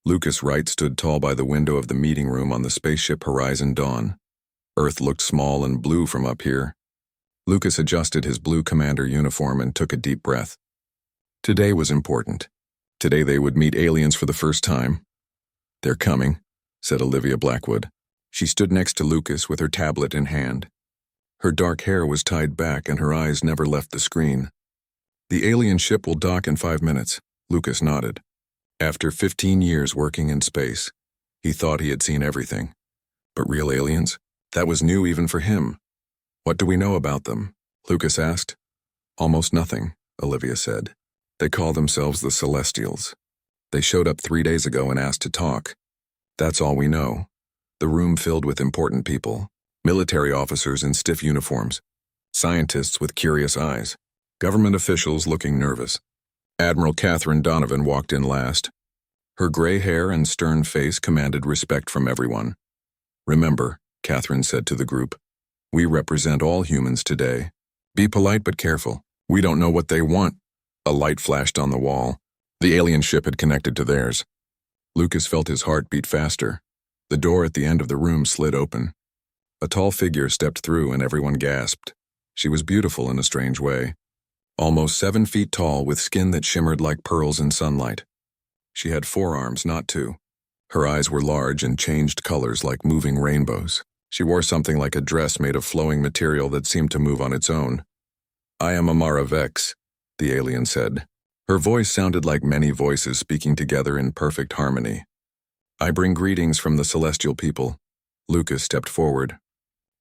Lucas Wright stood tall by the window of the meeting room on the spaceship Horizon Dawn. Earth looked small and blue from up here. Lucas adjusted his blue commander uniform and took a deep breath. Today was important. Today they would meet aliens for the first time. "They're coming," said Olivia Blackwood. She stood next to Lucas with her tablet in hand. Her dark hair was tied back and her eyes never left the screen. "The alien ship will dock in 5 minutes," Lucas nodded. After 15 years working in space, he thought he had seen everything. But real aliens? That was new even for him. "What do we know about them?" Lucas asked. "Almost nothing," Olivia said. "They call themselves the Celestials. They showed up 3 days ago and asked to talk. That's all we know." The room filled with important people, military officers in stiff uniforms, scientists with curious eyes, government officials looking nervous. Admiral Catherine Donovan walked in last. Her gray hair and stern face commanded respect from everyone. "Remember," Catherine said to the group, "we represent all humans today. Be polite but careful. We don't know what they want." A light flashed on the wall. The alien ship had connected to theirs. Lucas felt his heart beat faster. The door at the end of the room slid open. A tall figure stepped through and everyone gasped. She was beautiful in a strange way. Almost 7 feet tall with skin that shimmered like pearls in sunlight. She had 4 arms, not 2. Her eyes were large and changed colors like moving rainbows. She wore something like a dress made of flowing material that seemed to move on its own. "I am Amara Vex," the alien said. Her voice sounded like many voices speaking together in perfect harmony. "I bring greetings from the celestial people." Lucas stepped forward.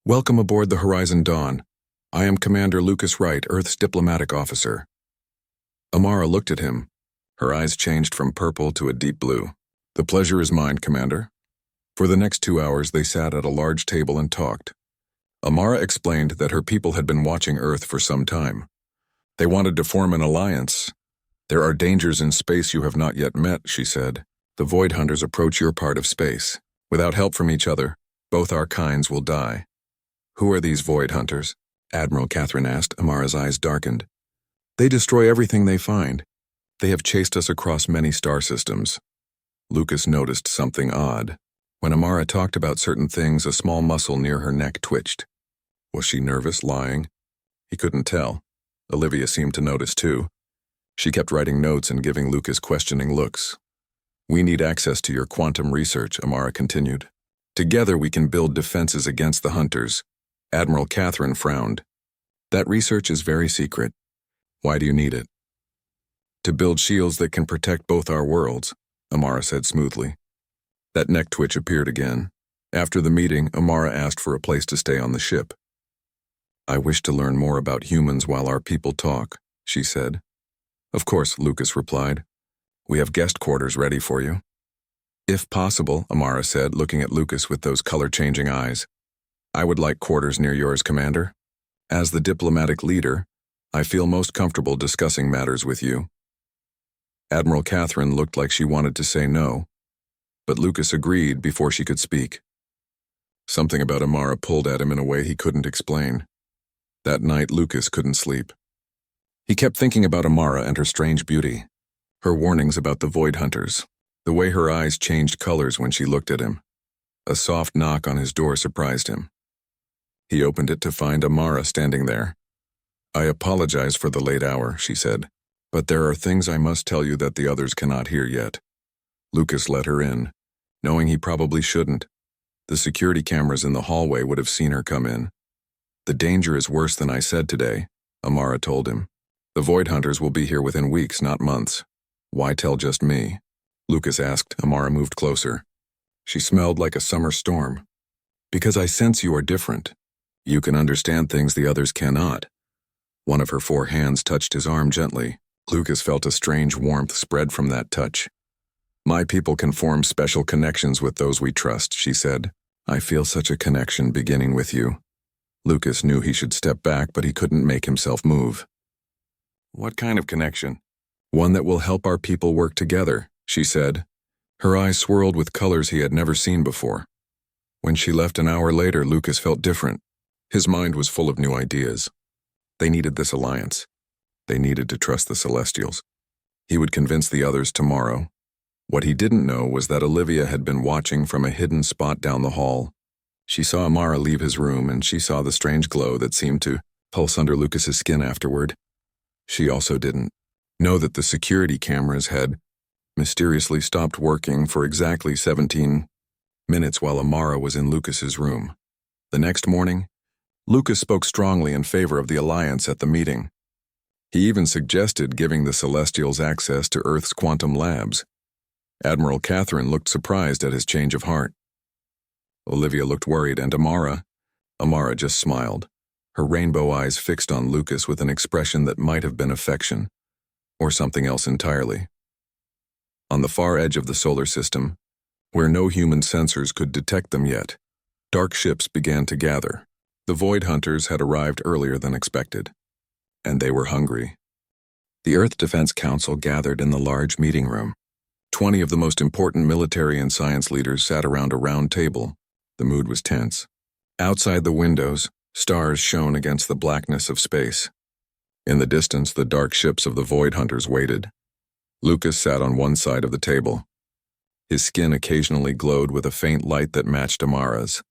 "Welcome aboard the Horizon Dawn. I am Commander Lucas Wright, Earth's diplomatic officer." Amara looked at him. Her eyes changed from purple to a deep blue. "The pleasure is mine, Commander." For the next 2 hours they sat at a large table and talked. Amara explained that her people had been watching Earth for some time. They wanted to form an alliance. "There are dangers in space you have not yet met," she said. "The Void Hunters approach your part of space. Without help from each other, both our kinds will die." "Who are these Void Hunters?" Admiral Catherine asked. Amara's eyes darkened. "They destroy everything they find. They have chased us across many star systems." Lucas noticed something odd. When Amara talked about certain things, a small muscle near her neck twitched. Was she nervous, lying? He couldn't tell. Olivia seemed to notice too. She kept writing notes and giving Lucas questioning looks. "We need access to your quantum research," Amara continued. "Together we can build defenses against the Hunters." Admiral Catherine frowned. "That research is very secret. Why do you need it?" "To build shields that can protect both our worlds," Amara said smoothly. That neck twitch appeared again. After the meeting, Amara asked for a place to stay on the ship. "I wish to learn more about humans while our people talk," she said. "Of course," Lucas replied. "We have guest quarters ready for you." "If possible," Amara said, looking at Lucas with those color-changing eyes. "I would like quarters near yours, Commander. As the diplomatic leader, I feel most comfortable discussing matters with you." Admiral Catherine looked like she wanted to say no, but Lucas agreed before she could speak. Something about Amara pulled at him in a way he couldn't explain. That night, Lucas couldn't sleep. He kept thinking about Amara and her strange beauty, her warnings about the Void Hunters, the way her eyes changed colors when she looked at him. A soft knock on his door surprised him. He opened it to find Amara standing there. "I apologize for the late hour," she said, "but there are things I must tell you that the others cannot hear yet." Lucas let her in, knowing he probably shouldn't. The security cameras in the hallway would have seen her come in. "The danger is worse than I said today," Amara told him. "The Void Hunters will be here within weeks, not months. Why tell just me?" Lucas asked. Amara moved closer. She smelled like a summer storm. "Because I sense you are different. You can understand things the others cannot." One of her 4 hands touched his arm gently. Lucas felt a strange warmth spread from that touch. "My people can form special connections with those we trust," she said. "I feel such a connection beginning with you." Lucas knew he should step back, but he couldn't make himself move. "What kind of connection?" "One that will help our people work together," she said. Her eyes swirled with colors he had never seen before. When she left an hour later, Lucas felt different. His mind was full of new ideas. They needed this alliance. They needed to trust the Celestials. He would convince the others tomorrow. What he didn't know was that Olivia had been watching from a hidden spot down the hall. She saw Amara leave his room, and she saw the strange glow that seemed to pulse under Lucas's skin afterward. She also didn't know that the security cameras had mysteriously stopped working for exactly 17 minutes while Amara was in Lucas's room. The next morning, Lucas spoke strongly in favor of the Alliance at the meeting. He even suggested giving the Celestials access to Earth's quantum labs. Admiral Catherine looked surprised at his change of heart. Olivia looked worried, and Amara just smiled, her rainbow eyes fixed on Lucas with an expression that might have been affection, or something else entirely. On the far edge of the solar system, where no human sensors could detect them yet, dark ships began to gather. The Void Hunters had arrived earlier than expected, and they were hungry. The Earth Defense Council gathered in the large meeting room. 20 of the most important military and science leaders sat around a round table. The mood was tense. Outside the windows, stars shone against the blackness of space. In the distance, the dark ships of the Void Hunters waited. Lucas sat on one side of the table. His skin occasionally glowed with a faint light that matched Amara's.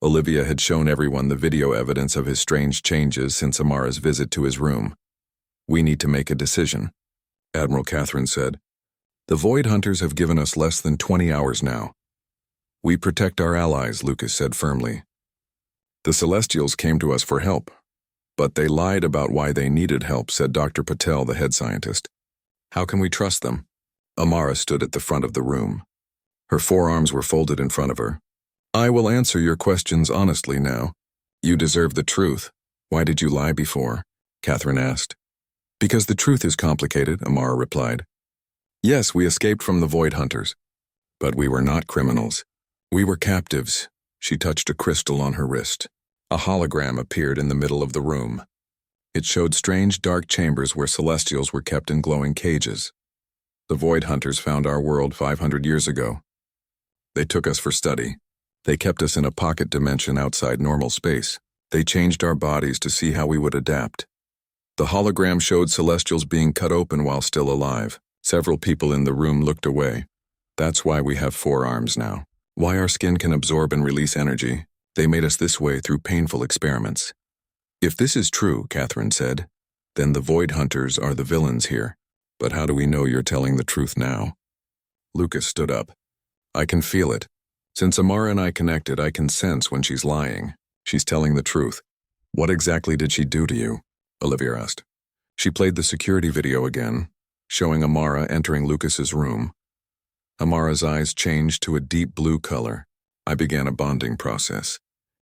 Olivia had shown everyone the video evidence of his strange changes since Amara's visit to his room. "We need to make a decision," Admiral Catherine said. "The Void Hunters have given us less than 20 hours now." "We protect our allies," Lucas said firmly. "The Celestials came to us for help, but they lied about why they needed help," said Dr. Patel, the head scientist. "How can we trust them?" Amara stood at the front of the room. Her forearms were folded in front of her. "I will answer your questions honestly now. You deserve the truth. Why did you lie before?" Catherine asked. "Because the truth is complicated," Amara replied. "Yes, we escaped from the Void Hunters, but we were not criminals. We were captives." She touched a crystal on her wrist. A hologram appeared in the middle of the room. It showed strange dark chambers where Celestials were kept in glowing cages. "The Void Hunters found our world 500 years ago. They took us for study. They kept us in a pocket dimension outside normal space. They changed our bodies to see how we would adapt." The hologram showed Celestials being cut open while still alive. Several people in the room looked away. "That's why we have 4 arms now. Why our skin can absorb and release energy. They made us this way through painful experiments." "If this is true," Catherine said, "then the Void Hunters are the villains here. But how do we know you're telling the truth now?" Lucas stood up. "I can feel it. Since Amara and I connected, I can sense when she's lying. She's telling the truth." "What exactly did she do to you?" Olivia asked. She played the security video again, showing Amara entering Lucas's room. Amara's eyes changed to a deep blue color. "I began a bonding process.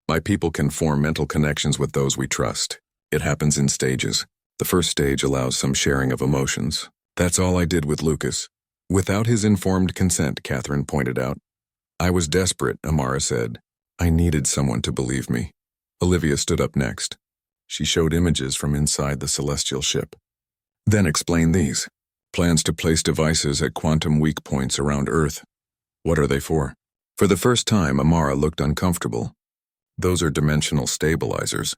My people can form mental connections with those we trust. It happens in stages. The first stage allows some sharing of emotions. That's all I did with Lucas. Without his informed consent," Catherine pointed out. "I was desperate," Amara said. "I needed someone to believe me." Olivia stood up next. She showed images from inside the celestial ship. "Then explain these. Plans to place devices at quantum weak points around Earth. What are they for?" For the first time, Amara looked uncomfortable. "Those are dimensional stabilizers.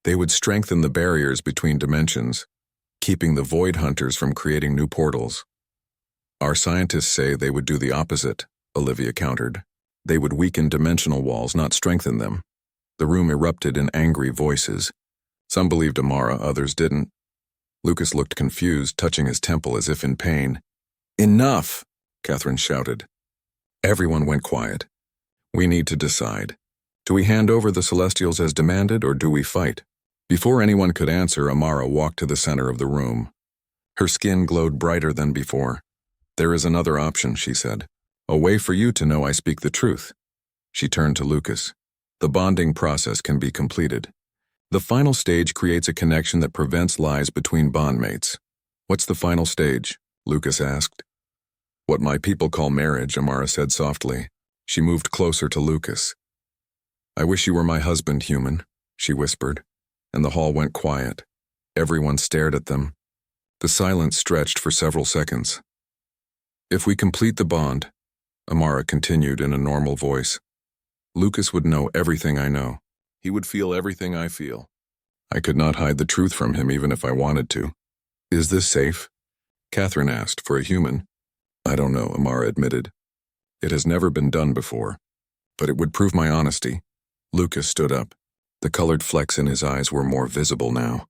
They would strengthen the barriers between dimensions, keeping the Void Hunters from creating new portals." "Our scientists say they would do the opposite," Olivia countered. "They would weaken dimensional walls, not strengthen them." The room erupted in angry voices. Some believed Amara, others didn't. Lucas looked confused, touching his temple as if in pain. "Enough!" Catherine shouted. Everyone went quiet. "We need to decide. Do we hand over the Celestials as demanded, or do we fight?" Before anyone could answer, Amara walked to the center of the room. Her skin glowed brighter than before. "There is another option," she said. "A way for you to know I speak the truth." She turned to Lucas. "The bonding process can be completed. The final stage creates a connection that prevents lies between bondmates." "What's the final stage?" Lucas asked. "What my people call marriage," Amara said softly. She moved closer to Lucas. "I wish you were my husband, human," she whispered, and the hall went quiet. Everyone stared at them. The silence stretched for several seconds. "If we complete the bond," Amara continued in a normal voice, "Lucas would know everything I know. He would feel everything I feel. I could not hide the truth from him even if I wanted to." "Is this safe?" Catherine asked. "For a human?" I don't know, Amara admitted. It has never been done before, but it would prove my honesty. Lucas stood up. The colored flecks in his eyes were more visible now.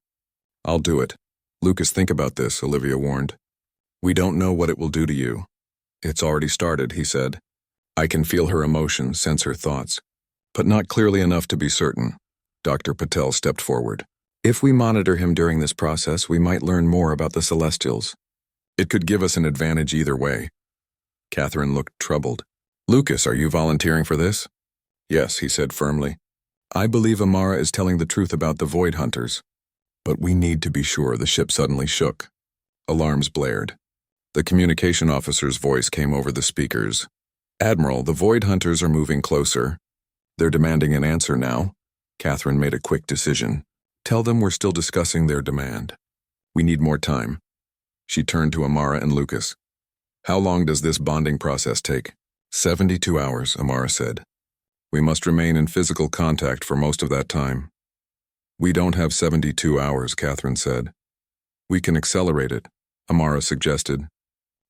I'll do it. Lucas, think about this, Olivia warned. We don't know what it will do to you. It's already started, he said. I can feel her emotion, sense her thoughts, but not clearly enough to be certain. Dr. Patel stepped forward. If we monitor him during this process, we might learn more about the Celestials. It could give us an advantage either way. Catherine looked troubled. Lucas, are you volunteering for this? Yes, he said firmly. I believe Amara is telling the truth about the Void Hunters. But we need to be sure. The ship suddenly shook. Alarms blared. The communication officer's voice came over the speakers. Admiral, the Void Hunters are moving closer. They're demanding an answer now. Catherine made a quick decision. Tell them we're still discussing their demand. We need more time. She turned to Amara and Lucas. How long does this bonding process take? 72 hours, Amara said. We must remain in physical contact for most of that time. We don't have 72 hours, Catherine said. We can accelerate it, Amara suggested.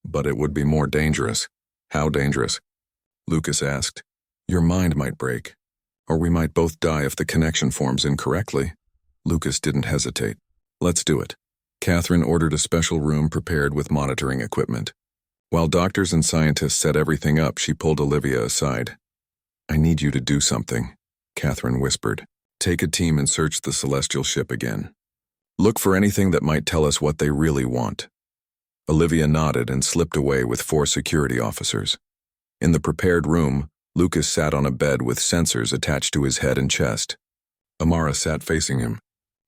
But it would be more dangerous. How dangerous? Lucas asked. Your mind might break, or we might both die if the connection forms incorrectly. Lucas didn't hesitate. Let's do it. Catherine ordered a special room prepared with monitoring equipment. While doctors and scientists set everything up, she pulled Olivia aside. I need you to do something, Catherine whispered. Take a team and search the celestial ship again. Look for anything that might tell us what they really want. Olivia nodded and slipped away with 4 security officers. In the prepared room, Lucas sat on a bed with sensors attached to his head and chest. Amara sat facing him.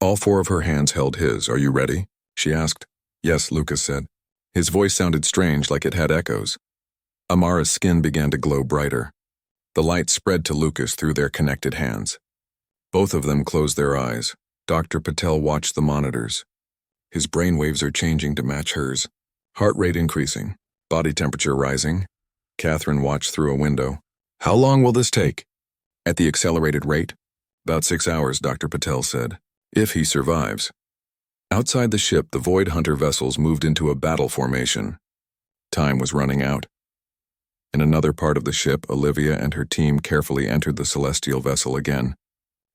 All 4 of her hands held his. Are you ready? She asked. Yes, Lucas said. His voice sounded strange, like it had echoes. Amara's skin began to glow brighter. The light spread to Lucas through their connected hands. Both of them closed their eyes. Dr. Patel watched the monitors. His brainwaves are changing to match hers. Heart rate increasing. Body temperature rising. Catherine watched through a window. How long will this take? At the accelerated rate? About 6 hours, Dr. Patel said. If he survives. Outside the ship, the Void Hunter vessels moved into a battle formation. Time was running out. In another part of the ship, Olivia and her team carefully entered the celestial vessel again.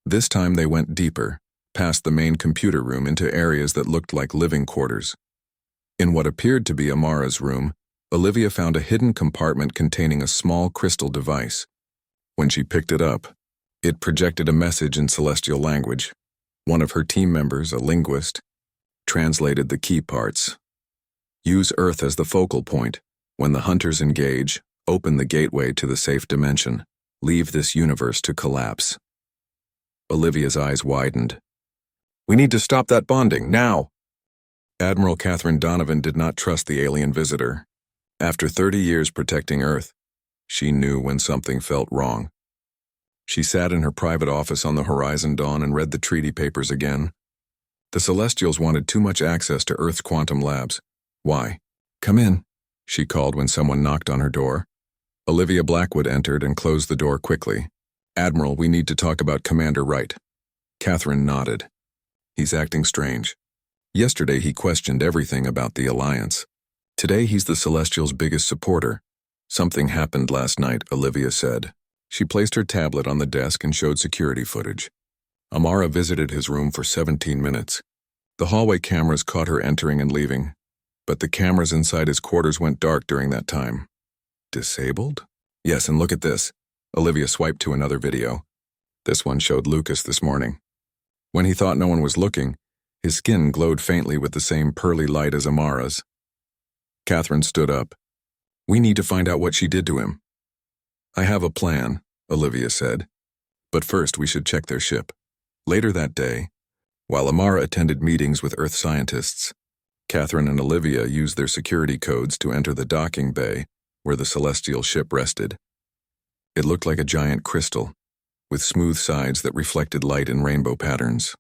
This time they went deeper, past the main computer room into areas that looked like living quarters. In what appeared to be Amara's room, Olivia found a hidden compartment containing a small crystal device. When she picked it up, it projected a message in celestial language. One of her team members, a linguist, translated the key parts. Use Earth as the focal point. When the hunters engage, open the gateway to the safe dimension. Leave this universe to collapse. Olivia's eyes widened. We need to stop that bonding, now! Admiral Catherine Donovan did not trust the alien visitor. After 30 years protecting Earth, she knew when something felt wrong. She sat in her private office on the Horizon Dawn and read the treaty papers again. The Celestials wanted too much access to Earth's quantum labs. Why? Come in, she called when someone knocked on her door. Olivia Blackwood entered and closed the door quickly. Admiral, we need to talk about Commander Wright. Catherine nodded. He's acting strange. Yesterday he questioned everything about the Alliance. Today he's the Celestials' biggest supporter. Something happened last night, Olivia said. She placed her tablet on the desk and showed security footage. Amara visited his room for 17 minutes. The hallway cameras caught her entering and leaving, but the cameras inside his quarters went dark during that time. Disabled? Yes, and look at this. Olivia swiped to another video. This one showed Lucas this morning. When he thought no one was looking, his skin glowed faintly with the same pearly light as Amara's. Catherine stood up. We need to find out what she did to him. I have a plan, Olivia said. But first we should check their ship. Later that day, while Amara attended meetings with Earth scientists, Catherine and Olivia used their security codes to enter the docking bay where the celestial ship rested. It looked like a giant crystal, with smooth sides that reflected light in rainbow patterns.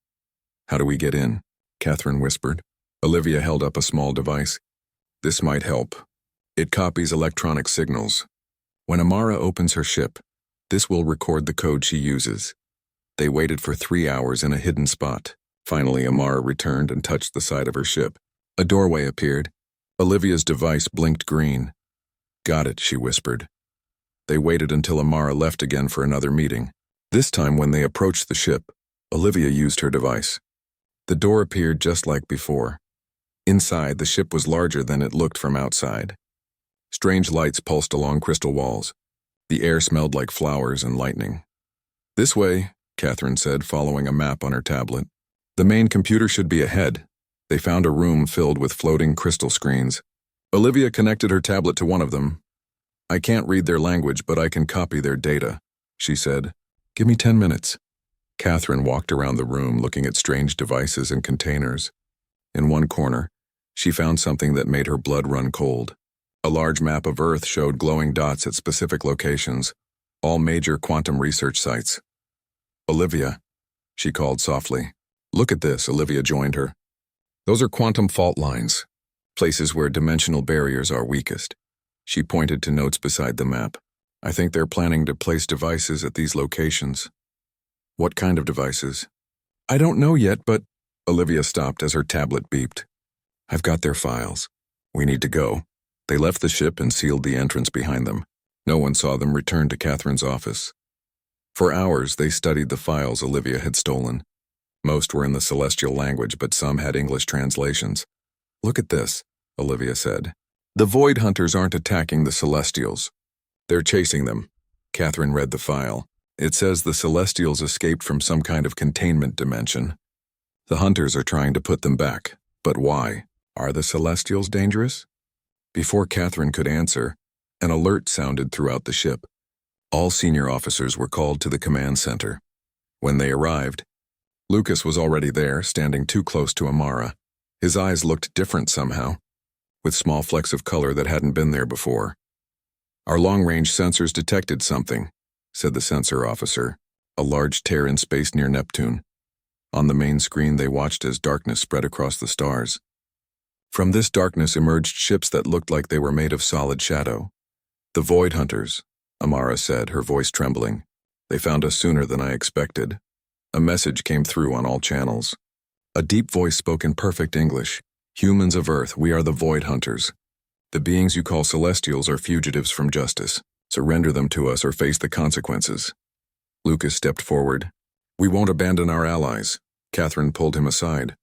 How do we get in? Catherine whispered. Olivia held up a small device. This might help. It copies electronic signals. When Amara opens her ship, this will record the code she uses. They waited for 3 hours in a hidden spot. Finally, Amara returned and touched the side of her ship. A doorway appeared. Olivia's device blinked green. Got it, she whispered. They waited until Amara left again for another meeting. This time when they approached the ship, Olivia used her device. The door appeared just like before. Inside, the ship was larger than it looked from outside. Strange lights pulsed along crystal walls. The air smelled like flowers and lightning. This way, Catherine said, following a map on her tablet. The main computer should be ahead. They found a room filled with floating crystal screens. Olivia connected her tablet to one of them. I can't read their language, but I can copy their data, she said. Give me 10 minutes. Catherine walked around the room looking at strange devices and containers. In one corner, she found something that made her blood run cold. A large map of Earth showed glowing dots at specific locations, all major quantum research sites. Olivia, she called softly. Look at this, Olivia joined her. Those are quantum fault lines, places where dimensional barriers are weakest. She pointed to notes beside the map. I think they're planning to place devices at these locations. What kind of devices? I don't know yet, but... Olivia stopped as her tablet beeped. I've got their files. We need to go. They left the ship and sealed the entrance behind them. No one saw them return to Catherine's office. For hours, they studied the files Olivia had stolen. Most were in the celestial language, but some had English translations. Look at this, Olivia said. The Void Hunters aren't attacking the Celestials. They're chasing them. Catherine read the file. It says the Celestials escaped from some kind of containment dimension. The Hunters are trying to put them back. But why? Are the Celestials dangerous? Before Catherine could answer, an alert sounded throughout the ship. All senior officers were called to the command center. When they arrived, Lucas was already there, standing too close to Amara. His eyes looked different somehow, with small flecks of color that hadn't been there before. Our long-range sensors detected something, said the sensor officer, a large tear in space near Neptune. On the main screen they watched as darkness spread across the stars. From this darkness emerged ships that looked like they were made of solid shadow. The Void Hunters, Amara said, her voice trembling. They found us sooner than I expected. A message came through on all channels. A deep voice spoke in perfect English. Humans of Earth, we are the Void Hunters. The beings you call Celestials are fugitives from justice. Surrender them to us or face the consequences. Lucas stepped forward. We won't abandon our allies. Catherine pulled him aside.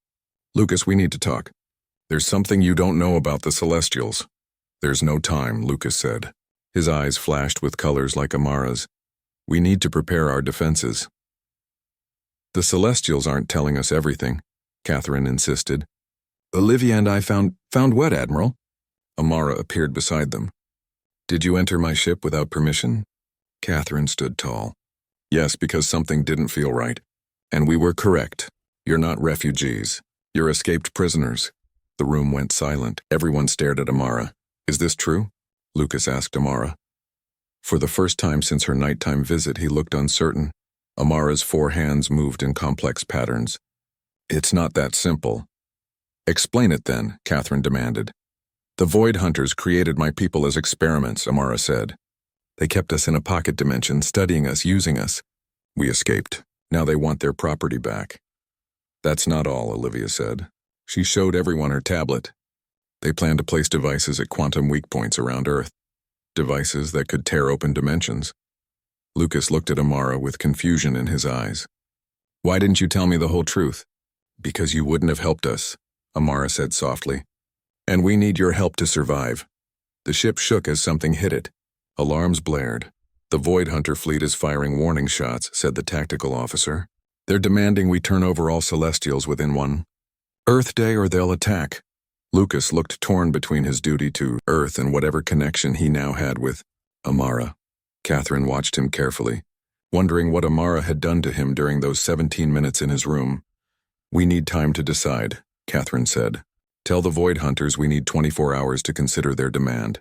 Lucas, we need to talk. There's something you don't know about the Celestials. There's no time, Lucas said. His eyes flashed with colors like Amara's. We need to prepare our defenses. The Celestials aren't telling us everything, Catherine insisted. Olivia and I found what, Admiral? Amara appeared beside them. Did you enter my ship without permission? Catherine stood tall. Yes, because something didn't feel right. And we were correct. You're not refugees. You're escaped prisoners. The room went silent. Everyone stared at Amara. Is this true? Lucas asked Amara. For the first time since her nighttime visit, he looked uncertain. Amara's 4 hands moved in complex patterns. It's not that simple. Explain it then, Catherine demanded. The Void Hunters created my people as experiments, Amara said. They kept us in a pocket dimension, studying us, using us. We escaped. Now they want their property back. That's not all, Olivia said. She showed everyone her tablet. They plan to place devices at quantum weak points around Earth. Devices that could tear open dimensions. Lucas looked at Amara with confusion in his eyes. Why didn't you tell me the whole truth? Because you wouldn't have helped us, Amara said softly. And we need your help to survive. The ship shook as something hit it. Alarms blared. The Void Hunter fleet is firing warning shots, said the tactical officer. They're demanding we turn over all Celestials within one Earth day or they'll attack. Lucas looked torn between his duty to Earth and whatever connection he now had with Amara. Catherine watched him carefully, wondering what Amara had done to him during those 17 minutes in his room. We need time to decide, Catherine said. Tell the Void Hunters we need 24 hours to consider their demand.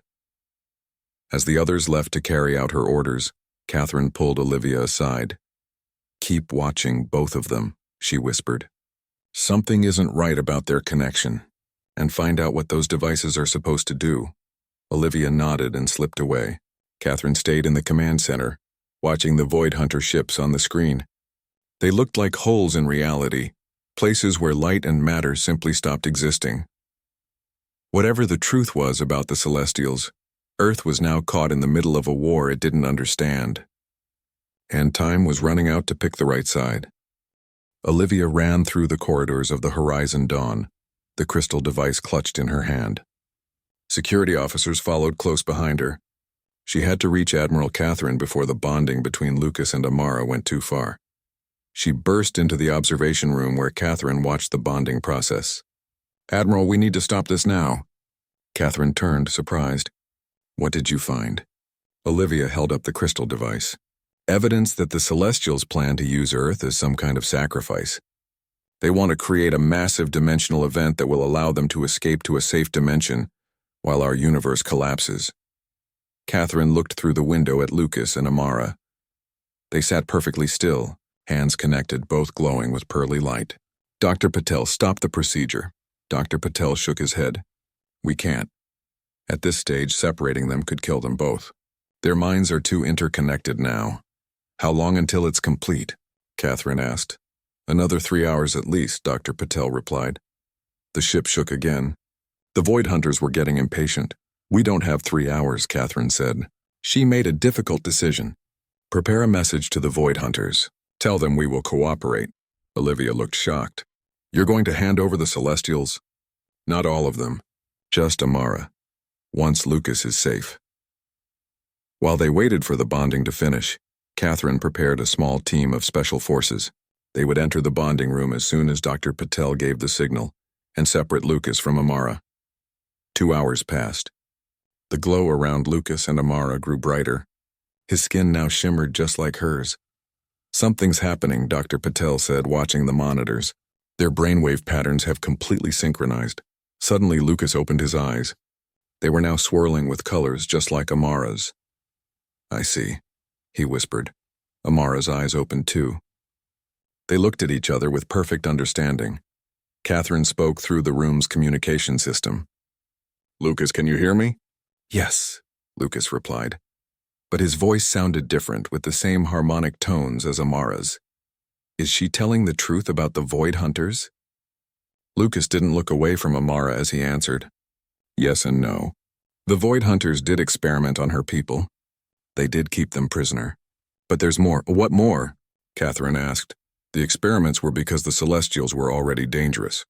As the others left to carry out her orders, Catherine pulled Olivia aside. Keep watching both of them, she whispered. Something isn't right about their connection, and find out what those devices are supposed to do. Olivia nodded and slipped away. Catherine stayed in the command center, watching the Void Hunter ships on the screen. They looked like holes in reality, places where light and matter simply stopped existing. Whatever the truth was about the Celestials, Earth was now caught in the middle of a war it didn't understand. And time was running out to pick the right side. Olivia ran through the corridors of the Horizon Dawn, the crystal device clutched in her hand. Security officers followed close behind her. She had to reach Admiral Catherine before the bonding between Lucas and Amara went too far. She burst into the observation room where Catherine watched the bonding process. "Admiral, we need to stop this now." Catherine turned, surprised. "What did you find?" Olivia held up the crystal device. "Evidence that the Celestials plan to use Earth as some kind of sacrifice. They want to create a massive dimensional event that will allow them to escape to a safe dimension while our universe collapses." Catherine looked through the window at Lucas and Amara. They sat perfectly still, hands connected, both glowing with pearly light. "Dr. Patel, stop the procedure." Dr. Patel shook his head. "We can't. At this stage, separating them could kill them both. Their minds are too interconnected now." "How long until it's complete?" Catherine asked. "Another 3 hours at least," Dr. Patel replied. The ship shook again. The Void Hunters were getting impatient. "We don't have 3 hours," Catherine said. She made a difficult decision. "Prepare a message to the Void Hunters. Tell them we will cooperate." Olivia looked shocked. "You're going to hand over the Celestials?" "Not all of them. Just Amara. Once Lucas is safe." While they waited for the bonding to finish, Catherine prepared a small team of special forces. They would enter the bonding room as soon as Dr. Patel gave the signal and separate Lucas from Amara. 2 hours passed. The glow around Lucas and Amara grew brighter. His skin now shimmered just like hers. "Something's happening," Dr. Patel said, watching the monitors. "Their brainwave patterns have completely synchronized." Suddenly, Lucas opened his eyes. They were now swirling with colors just like Amara's. "I see," he whispered. Amara's eyes opened too. They looked at each other with perfect understanding. Catherine spoke through the room's communication system. "Lucas, can you hear me?" "Yes," Lucas replied. But his voice sounded different, with the same harmonic tones as Amara's. "Is she telling the truth about the Void Hunters?" Lucas didn't look away from Amara as he answered. "Yes and no. The Void Hunters did experiment on her people. They did keep them prisoner. But there's more." "What more?" Catherine asked. "The experiments were because the Celestials were already dangerous.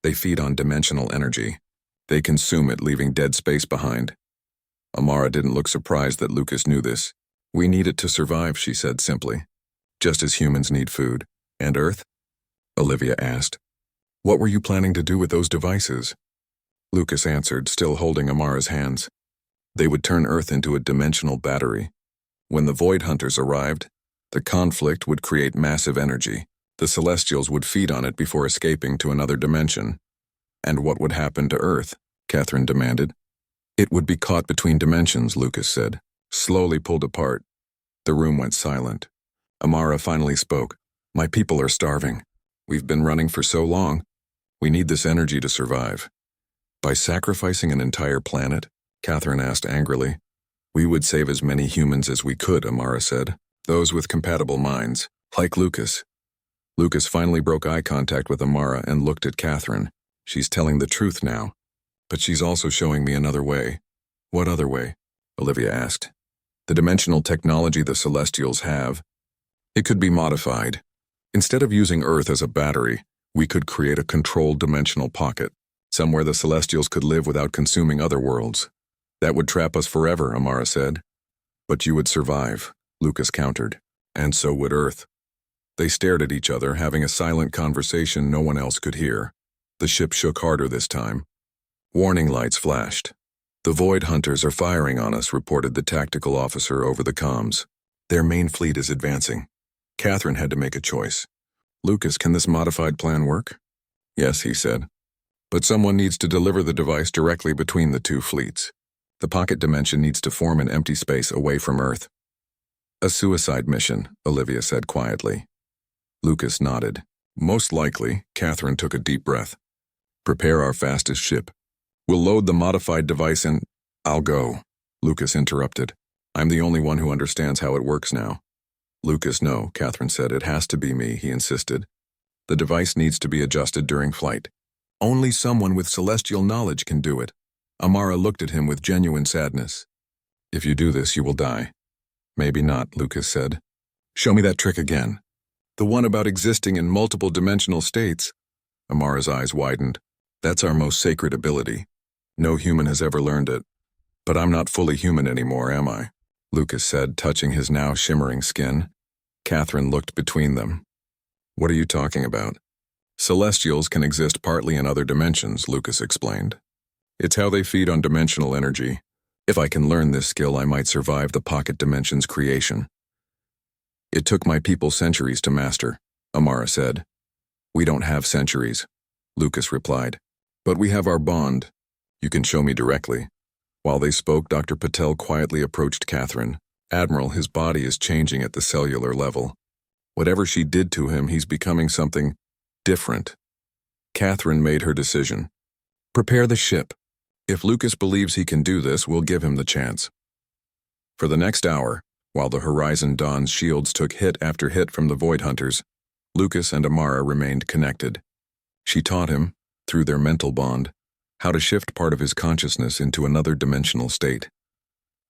They feed on dimensional energy. They consume it, leaving dead space behind." Amara didn't look surprised that Lucas knew this. "We need it to survive," she said simply. "Just as humans need food." "And Earth?" Olivia asked. "What were you planning to do with those devices?" Lucas answered, still holding Amara's hands. "They would turn Earth into a dimensional battery. When the Void Hunters arrived, the conflict would create massive energy. The Celestials would feed on it before escaping to another dimension." "And what would happen to Earth?" Catherine demanded. "It would be caught between dimensions," Lucas said. "Slowly pulled apart." The room went silent. Amara finally spoke. "My people are starving. We've been running for so long. We need this energy to survive." "By sacrificing an entire planet?" Catherine asked angrily. "We would save as many humans as we could," Amara said. "Those with compatible minds, like Lucas." Lucas finally broke eye contact with Amara and looked at Catherine. "She's telling the truth now. But she's also showing me another way." "What other way?" Olivia asked. "The dimensional technology the Celestials have. It could be modified. Instead of using Earth as a battery, we could create a controlled dimensional pocket, somewhere the Celestials could live without consuming other worlds. That would trap us forever," Amara said. "But you would survive," Lucas countered. "And so would Earth." They stared at each other, having a silent conversation no one else could hear. The ship shook harder this time. Warning lights flashed. "The Void Hunters are firing on us," reported the tactical officer over the comms. "Their main fleet is advancing." Catherine had to make a choice. "Lucas, can this modified plan work?" "Yes," he said. "But someone needs to deliver the device directly between the two fleets. The pocket dimension needs to form an empty space away from Earth." "A suicide mission," Olivia said quietly. Lucas nodded. "Most likely." Catherine took a deep breath. "Prepare our fastest ship. We'll load the modified device in—" "I'll go," Lucas interrupted. "I'm the only one who understands how it works now." "Lucas, no," Catherine said. "It has to be me," he insisted. "The device needs to be adjusted during flight. Only someone with celestial knowledge can do it." Amara looked at him with genuine sadness. If you do this, you will die. Maybe not, Lucas said. Show me that trick again. The one about existing in multiple dimensional states. Amara's eyes widened. That's our most sacred ability. No human has ever learned it. But I'm not fully human anymore, am I? Lucas said, touching his now shimmering skin. Catherine looked between them. What are you talking about? Celestials can exist partly in other dimensions, Lucas explained. It's how they feed on dimensional energy. If I can learn this skill, I might survive the pocket dimension's creation. It took my people centuries to master, Amara said. We don't have centuries, Lucas replied. But we have our bond. You can show me directly. While they spoke, Dr. Patel quietly approached Catherine. Admiral, his body is changing at the cellular level. Whatever she did to him, he's becoming something different. Catherine made her decision. Prepare the ship. If Lucas believes he can do this, we'll give him the chance. For the next hour, while the Horizon Dawn's shields took hit after hit from the Void Hunters, Lucas and Amara remained connected. She taught him, through their mental bond, how to shift part of his consciousness into another dimensional state.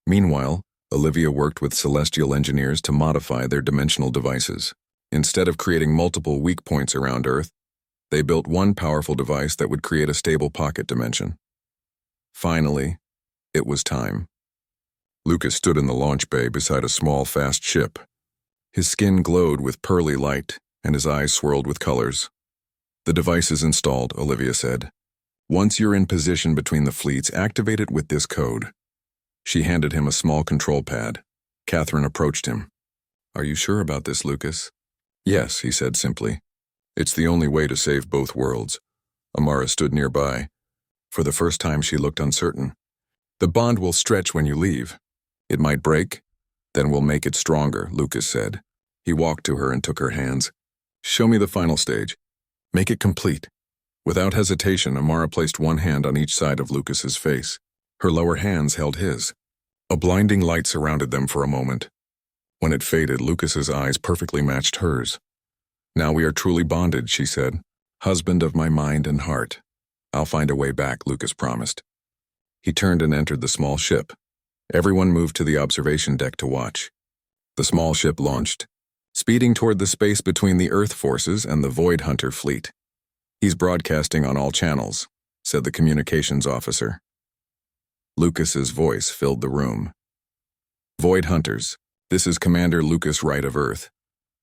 Meanwhile, Olivia worked with celestial engineers to modify their dimensional devices. Instead of creating multiple weak points around Earth, they built one powerful device that would create a stable pocket dimension. Finally, it was time. Lucas stood in the launch bay beside a small, fast ship. His skin glowed with pearly light, and his eyes swirled with colors. The device is installed, Olivia said. Once you're in position between the fleets, activate it with this code. She handed him a small control pad. Catherine approached him. Are you sure about this, Lucas? Yes, he said simply. It's the only way to save both worlds. Amara stood nearby. For the first time, she looked uncertain. The bond will stretch when you leave. It might break, then we'll make it stronger, Lucas said. He walked to her and took her hands. Show me the final stage. Make it complete. Without hesitation, Amara placed one hand on each side of Lucas's face. Her lower hands held his. A blinding light surrounded them for a moment. When it faded, Lucas's eyes perfectly matched hers. Now we are truly bonded, she said. Husband of my mind and heart. I'll find a way back, Lucas promised. He turned and entered the small ship. Everyone moved to the observation deck to watch. The small ship launched, speeding toward the space between the Earth forces and the Void Hunter fleet. He's broadcasting on all channels, said the communications officer. Lucas's voice filled the room. Void Hunters, this is Commander Lucas Wright of Earth.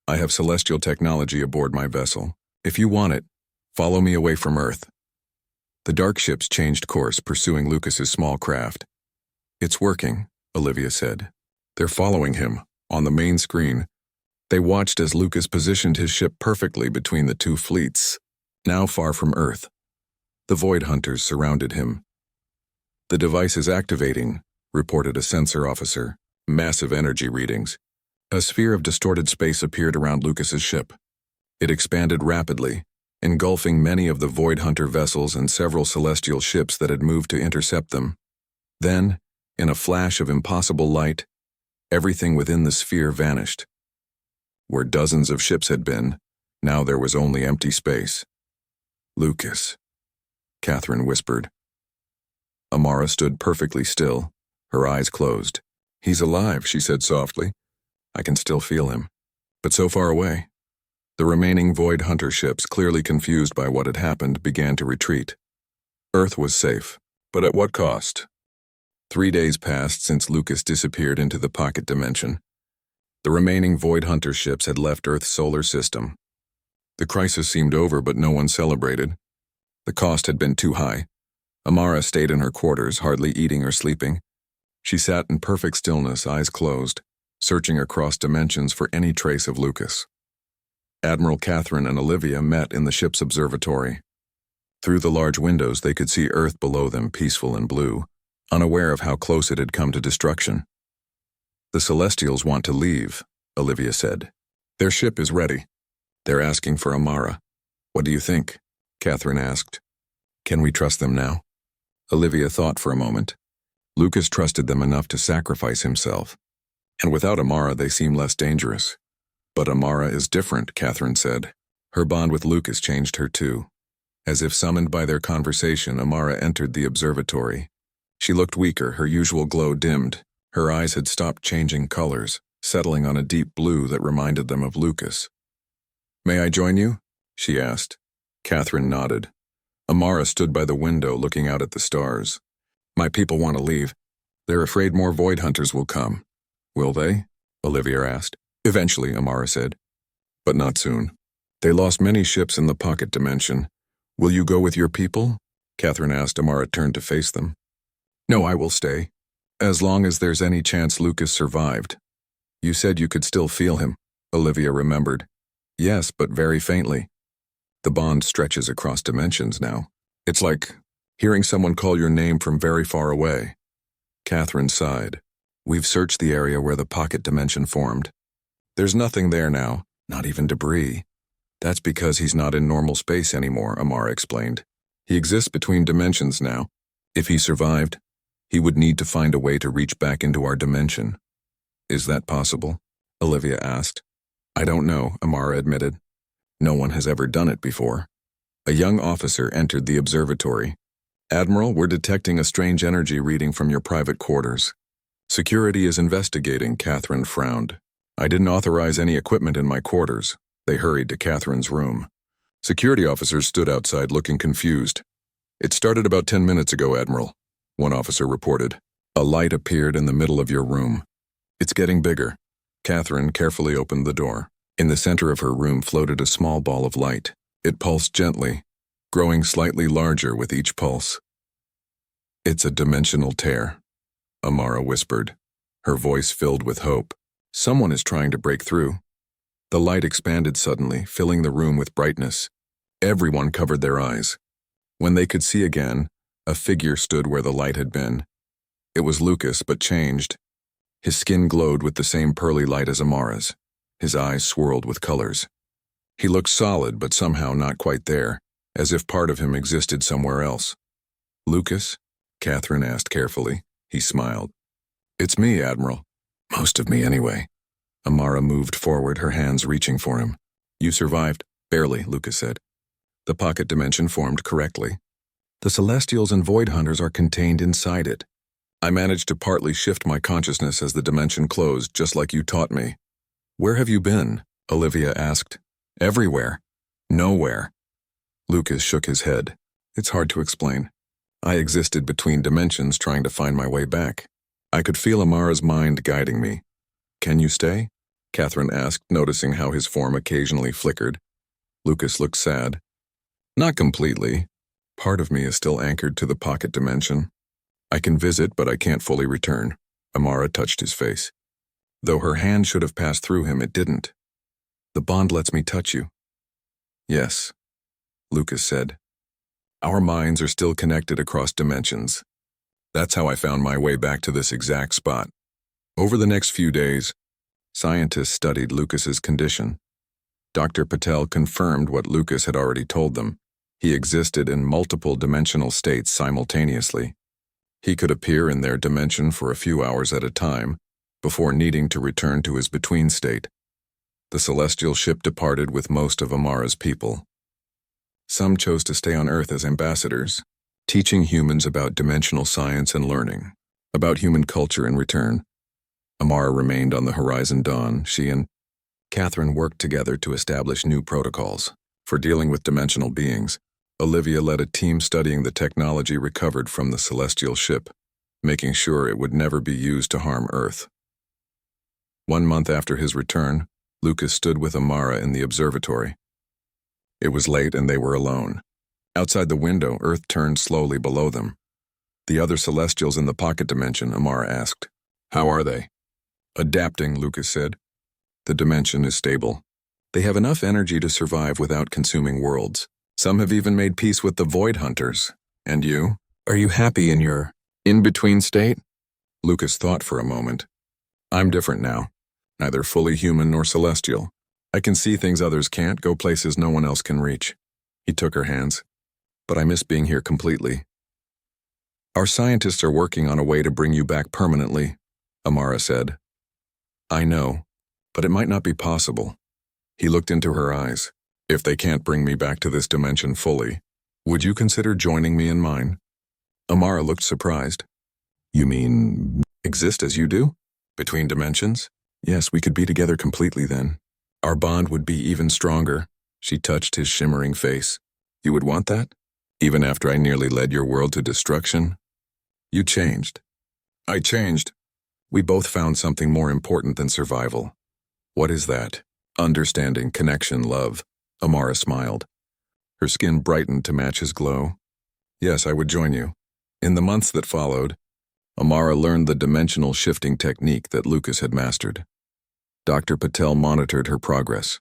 I have celestial technology aboard my vessel. If you want it, follow me away from Earth. The dark ships changed course, pursuing Lucas's small craft. It's working, Olivia said. They're following him, on the main screen. They watched as Lucas positioned his ship perfectly between the two fleets, now far from Earth. The Void Hunters surrounded him. The device is activating, reported a sensor officer. Massive energy readings. A sphere of distorted space appeared around Lucas's ship. It expanded rapidly, engulfing many of the Void Hunter vessels and several celestial ships that had moved to intercept them. Then, in a flash of impossible light, everything within the sphere vanished. Where dozens of ships had been, now there was only empty space. Lucas, Catherine whispered. Amara stood perfectly still, her eyes closed. He's alive, she said softly. I can still feel him, but so far away. The remaining Void Hunter ships, clearly confused by what had happened, began to retreat. Earth was safe, but at what cost? 3 days passed since Lucas disappeared into the pocket dimension. The remaining Void Hunter ships had left Earth's solar system. The crisis seemed over, but no one celebrated. The cost had been too high. Amara stayed in her quarters, hardly eating or sleeping. She sat in perfect stillness, eyes closed, searching across dimensions for any trace of Lucas. Admiral Catherine and Olivia met in the ship's observatory. Through the large windows, they could see Earth below them, peaceful and blue, unaware of how close it had come to destruction. The Celestials want to leave, Olivia said. Their ship is ready. They're asking for Amara. What do you think? Catherine asked. Can we trust them now? Olivia thought for a moment. Lucas trusted them enough to sacrifice himself. And without Amara, they seem less dangerous. But Amara is different, Catherine said. Her bond with Lucas changed her too. As if summoned by their conversation, Amara entered the observatory. She looked weaker, her usual glow dimmed, Her eyes had stopped changing colors, settling on a deep blue that reminded them of Lucas. "May I join you?" she asked. Catherine nodded. Amara stood by the window looking out at the stars. "My people want to leave. They're afraid more void hunters will come." "Will they?" Olivia asked. "Eventually," Amara said. "But not soon. They lost many ships in the pocket dimension. Will you go with your people?" Catherine asked. Amara turned to face them. "No, I will stay. As long as there's any chance Lucas survived." "You said you could still feel him," Olivia remembered. "Yes, but very faintly. The bond stretches across dimensions now. It's like hearing someone call your name from very far away." Catherine sighed. "We've searched the area where the pocket dimension formed. There's nothing there now, not even debris. That's because he's not in normal space anymore," Amara explained. "He exists between dimensions now. If he survived, he would need to find a way to reach back into our dimension." "Is that possible?" Olivia asked. "I don't know," Amara admitted. "No one has ever done it before." A young officer entered the observatory. "Admiral, we're detecting a strange energy reading from your private quarters." "Security is investigating," Catherine frowned. "I didn't authorize any equipment in my quarters." They hurried to Catherine's room. Security officers stood outside looking confused. "It started about 10 minutes ago, Admiral," one officer reported. "A light appeared in the middle of your room. It's getting bigger." Catherine carefully opened the door. In the center of her room floated a small ball of light. It pulsed gently, growing slightly larger with each pulse. "It's a dimensional tear," Amara whispered, her voice filled with hope. "Someone is trying to break through." The light expanded suddenly, filling the room with brightness. Everyone covered their eyes. When they could see again, a figure stood where the light had been. It was Lucas, but changed. His skin glowed with the same pearly light as Amara's. His eyes swirled with colors. He looked solid, but somehow not quite there, as if part of him existed somewhere else. "Lucas?" Catherine asked carefully. He smiled. "It's me, Admiral. Most of me, anyway." Amara moved forward, her hands reaching for him. "You survived." "Barely," Lucas said. "The pocket dimension formed correctly. The Celestials and Void Hunters are contained inside it. I managed to partly shift my consciousness as the dimension closed, just like you taught me." "Where have you been?" Olivia asked. "Everywhere." "Nowhere." Lucas shook his head. "It's hard to explain. I existed between dimensions trying to find my way back. I could feel Amara's mind guiding me." "Can you stay?" Catherine asked, noticing how his form occasionally flickered. Lucas looked sad. "Not completely. Part of me is still anchored to the pocket dimension. I can visit, but I can't fully return." Amara touched his face. Though her hand should have passed through him, it didn't. "The bond lets me touch you." "Yes," Lucas said. "Our minds are still connected across dimensions. That's how I found my way back to this exact spot." Over the next few days, scientists studied Lucas's condition. Dr. Patel confirmed what Lucas had already told them. He existed in multiple dimensional states simultaneously. He could appear in their dimension for a few hours at a time, before needing to return to his between state. The celestial ship departed with most of Amara's people. Some chose to stay on Earth as ambassadors, teaching humans about dimensional science and learning, about human culture in return. Amara remained on the Horizon Dawn. She and Catherine worked together to establish new protocols for dealing with dimensional beings. Olivia led a team studying the technology recovered from the celestial ship, making sure it would never be used to harm Earth. 1 month after his return, Lucas stood with Amara in the observatory. It was late and they were alone. Outside the window, Earth turned slowly below them. "The other Celestials in the pocket dimension," Amara asked. "How are they?" "Adapting," Lucas said. "The dimension is stable. They have enough energy to survive without consuming worlds. Some have even made peace with the Void Hunters. And you? Are you happy in your in-between state?" Lucas thought for a moment. "I'm different now. Neither fully human nor celestial. I can see things others can't, go places no one else can reach." He took her hands. "But I miss being here completely." "Our scientists are working on a way to bring you back permanently," Amara said. "I know, but it might not be possible." He looked into her eyes. "If they can't bring me back to this dimension fully, would you consider joining me in mine?" Amara looked surprised. "You mean Exist as you do? Between dimensions? Yes, we could be together completely then. Our bond would be even stronger. She touched his shimmering face. You would want that? Even after I nearly led your world to destruction? You changed. I changed. We both found something more important than survival. What is that? Understanding, connection, love. Amara smiled. Her skin brightened to match his glow. Yes, I would join you. In the months that followed, Amara learned the dimensional shifting technique that Lucas had mastered. Dr. Patel monitored her progress,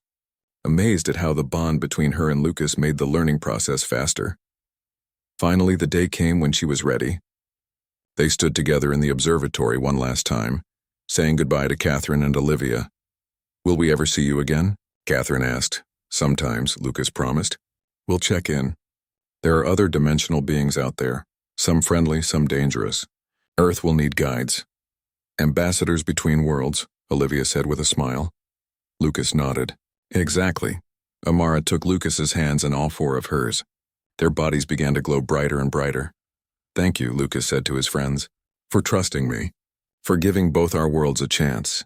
amazed at how the bond between her and Lucas made the learning process faster. Finally, the day came when she was ready. They stood together in the observatory one last time, saying goodbye to Catherine and Olivia. Will we ever see you again? Catherine asked. Sometimes, Lucas promised. We'll check in. There are other dimensional beings out there, some friendly, some dangerous. Earth will need guides. Ambassadors between worlds, Olivia said with a smile. Lucas nodded. Exactly. Amara took Lucas's hands in all four of hers. Their bodies began to glow brighter and brighter. Thank you, Lucas said to his friends, for trusting me, for giving both our worlds a chance.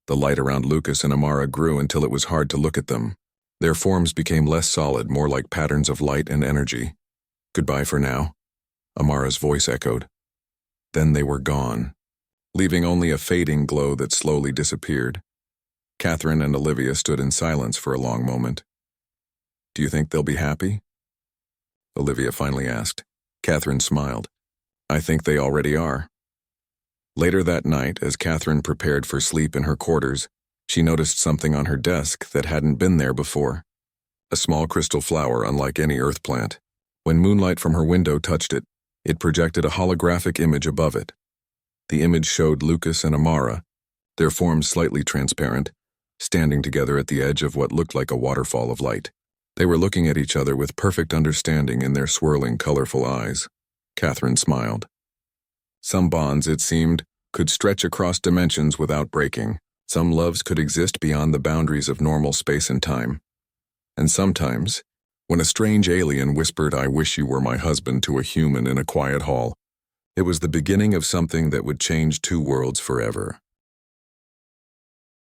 The light around Lucas and Amara grew until it was hard to look at them. Their forms became less solid, more like patterns of light and energy. Goodbye for now, Amara's voice echoed. Then they were gone, leaving only a fading glow that slowly disappeared. Catherine and Olivia stood in silence for a long moment. Do you think they'll be happy? Olivia finally asked. Catherine smiled. I think they already are. Later that night, as Catherine prepared for sleep in her quarters, she noticed something on her desk that hadn't been there before. A small crystal flower unlike any earth plant. When moonlight from her window touched it, it projected a holographic image above it. The image showed Lucas and Amara, their forms slightly transparent, standing together at the edge of what looked like a waterfall of light. They were looking at each other with perfect understanding in their swirling, colorful eyes. Catherine smiled. Some bonds, it seemed, could stretch across dimensions without breaking. Some loves could exist beyond the boundaries of normal space and time. And sometimes, when a strange alien whispered, "I wish you were my husband," to a human in a quiet hall, it was the beginning of something that would change two worlds forever.